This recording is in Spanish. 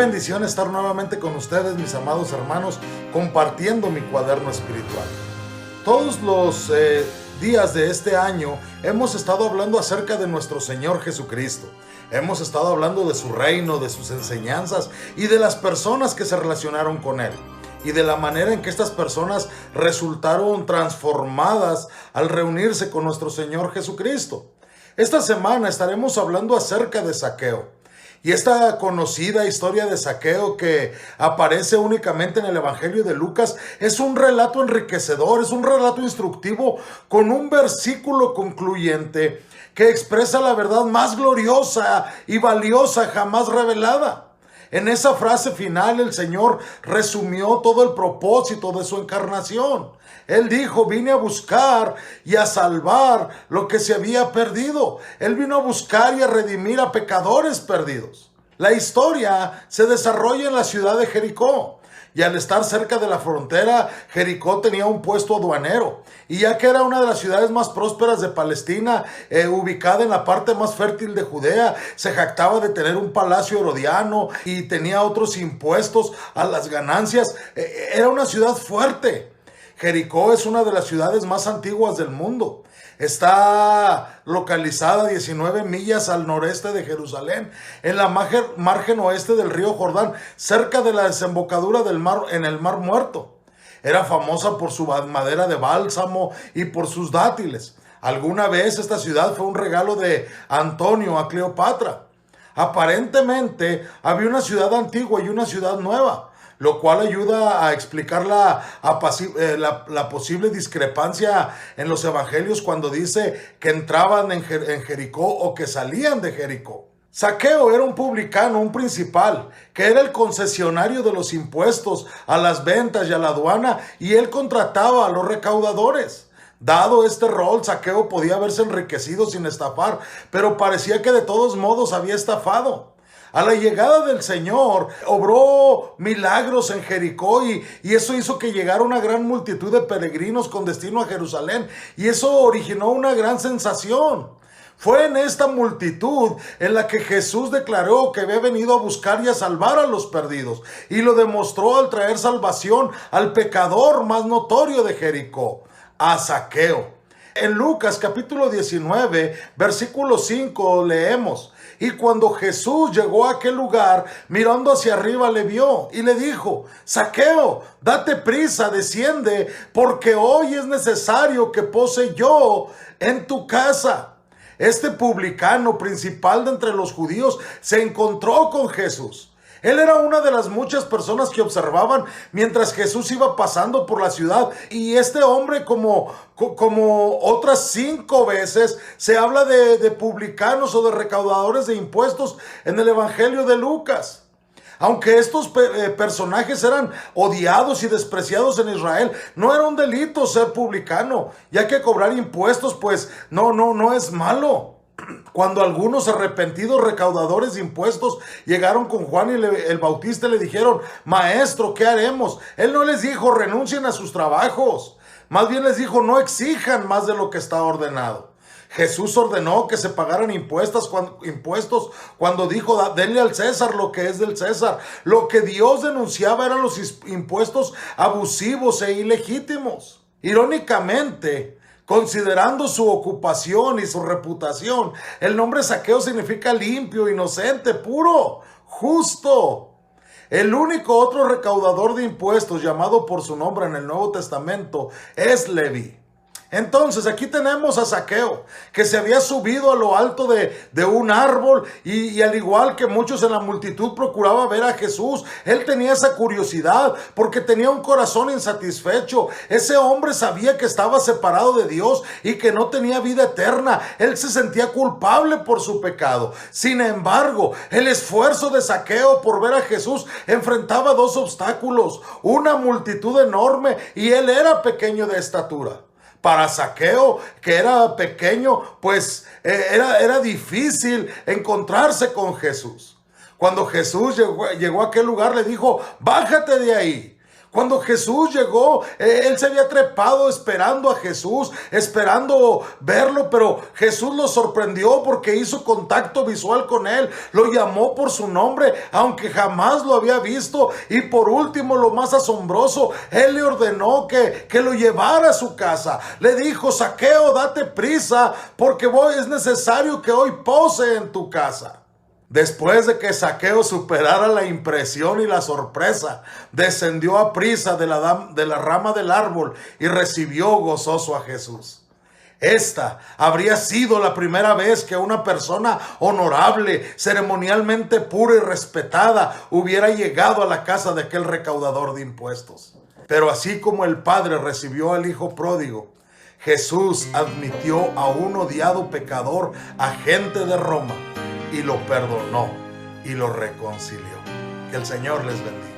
bendición estar nuevamente con ustedes, mis amados hermanos, compartiendo mi cuaderno espiritual. Todos los días de este año hemos estado hablando acerca de nuestro Señor Jesucristo. Hemos estado hablando de su reino, de sus enseñanzas y de las personas que se relacionaron con Él. Y de la manera en que estas personas resultaron transformadas al reunirse con nuestro Señor Jesucristo. Esta semana estaremos hablando acerca de Zaqueo. Y esta conocida historia de Zaqueo que aparece únicamente en el Evangelio de Lucas es un relato enriquecedor, es un relato instructivo con un versículo concluyente que expresa la verdad más gloriosa y valiosa jamás revelada. En esa frase final el Señor resumió todo el propósito de su encarnación. Él dijo: vine a buscar y a salvar lo que se había perdido. Él vino a buscar y a redimir a pecadores perdidos. La historia se desarrolla en la ciudad de Jericó. Y al estar cerca de la frontera, Jericó tenía un puesto aduanero. Y ya que era una de las ciudades más prósperas de Palestina, ubicada en la parte más fértil de Judea, se jactaba de tener un palacio herodiano y tenía otros impuestos a las ganancias. Era una ciudad fuerte. Jericó es una de las ciudades más antiguas del mundo. Está localizada a 19 millas al noreste de Jerusalén, en la margen oeste del río Jordán, cerca de la desembocadura del mar en el Mar Muerto. Era famosa por su madera de bálsamo y por sus dátiles. Alguna vez esta ciudad fue un regalo de Antonio a Cleopatra. Aparentemente había una ciudad antigua y una ciudad nueva, lo cual ayuda a explicar la posible discrepancia en los evangelios cuando dice que entraban en Jericó o que salían de Jericó. Zaqueo era un publicano, un principal, que era el concesionario de los impuestos a las ventas y a la aduana, y él contrataba a los recaudadores. Dado este rol, Zaqueo podía haberse enriquecido sin estafar, pero parecía que de todos modos había estafado. A la llegada del Señor, obró milagros en Jericó y eso hizo que llegara una gran multitud de peregrinos con destino a Jerusalén, y eso originó una gran sensación. Fue en esta multitud en la que Jesús declaró que había venido a buscar y a salvar a los perdidos, y lo demostró al traer salvación al pecador más notorio de Jericó, a Zaqueo. En Lucas capítulo 19, versículo 5 leemos: y cuando Jesús llegó a aquel lugar, mirando hacia arriba le vio y le dijo: Zaqueo, date prisa, desciende, porque hoy es necesario que pose yo en tu casa. Este publicano principal de entre los judíos se encontró con Jesús. Él era una de las muchas personas que observaban mientras Jesús iba pasando por la ciudad. Y este hombre, como otras 5 veces, se habla de publicanos o de recaudadores de impuestos en el Evangelio de Lucas. Aunque estos personajes eran odiados y despreciados en Israel, no era un delito ser publicano, ya que cobrar impuestos pues no es malo. Cuando algunos arrepentidos recaudadores de impuestos llegaron con Juan y el Bautista, le dijeron: Maestro, ¿qué haremos? Él no les dijo: renuncien a sus trabajos. Más bien les dijo: no exijan más de lo que está ordenado. Jesús ordenó que se pagaran impuestos cuando dijo: denle al César lo que es del César. Lo que Dios denunciaba eran los impuestos abusivos e ilegítimos. Irónicamente, considerando su ocupación y su reputación, el nombre Zaqueo significa limpio, inocente, puro, justo. El único otro recaudador de impuestos llamado por su nombre en el Nuevo Testamento es Leví. Entonces aquí tenemos a Zaqueo, que se había subido a lo alto de un árbol y al igual que muchos en la multitud procuraba ver a Jesús. Él tenía esa curiosidad porque tenía un corazón insatisfecho. Ese hombre sabía que estaba separado de Dios y que no tenía vida eterna. Él se sentía culpable por su pecado. Sin embargo, el esfuerzo de Zaqueo por ver a Jesús enfrentaba 2 obstáculos: una multitud enorme y él era pequeño de estatura. Para Zaqueo, que era pequeño, pues era difícil encontrarse con Jesús. Cuando Jesús llegó a aquel lugar, le dijo: bájate de ahí. Cuando Jesús llegó, él se había trepado esperando a Jesús, esperando verlo, pero Jesús lo sorprendió porque hizo contacto visual con él, lo llamó por su nombre, aunque jamás lo había visto. Y por último, lo más asombroso, él le ordenó que lo llevara a su casa. Le dijo: Zaqueo, date prisa, porque es necesario que hoy pose en tu casa. Después de que Zaqueo superara la impresión y la sorpresa, descendió a prisa de la rama del árbol y recibió gozoso a Jesús. Esta habría sido la primera vez que una persona honorable, ceremonialmente pura y respetada, hubiera llegado a la casa de aquel recaudador de impuestos. Pero así como el padre recibió al hijo pródigo, Jesús admitió a un odiado pecador, agente de Roma, y lo perdonó y lo reconcilió. Que el Señor les bendiga.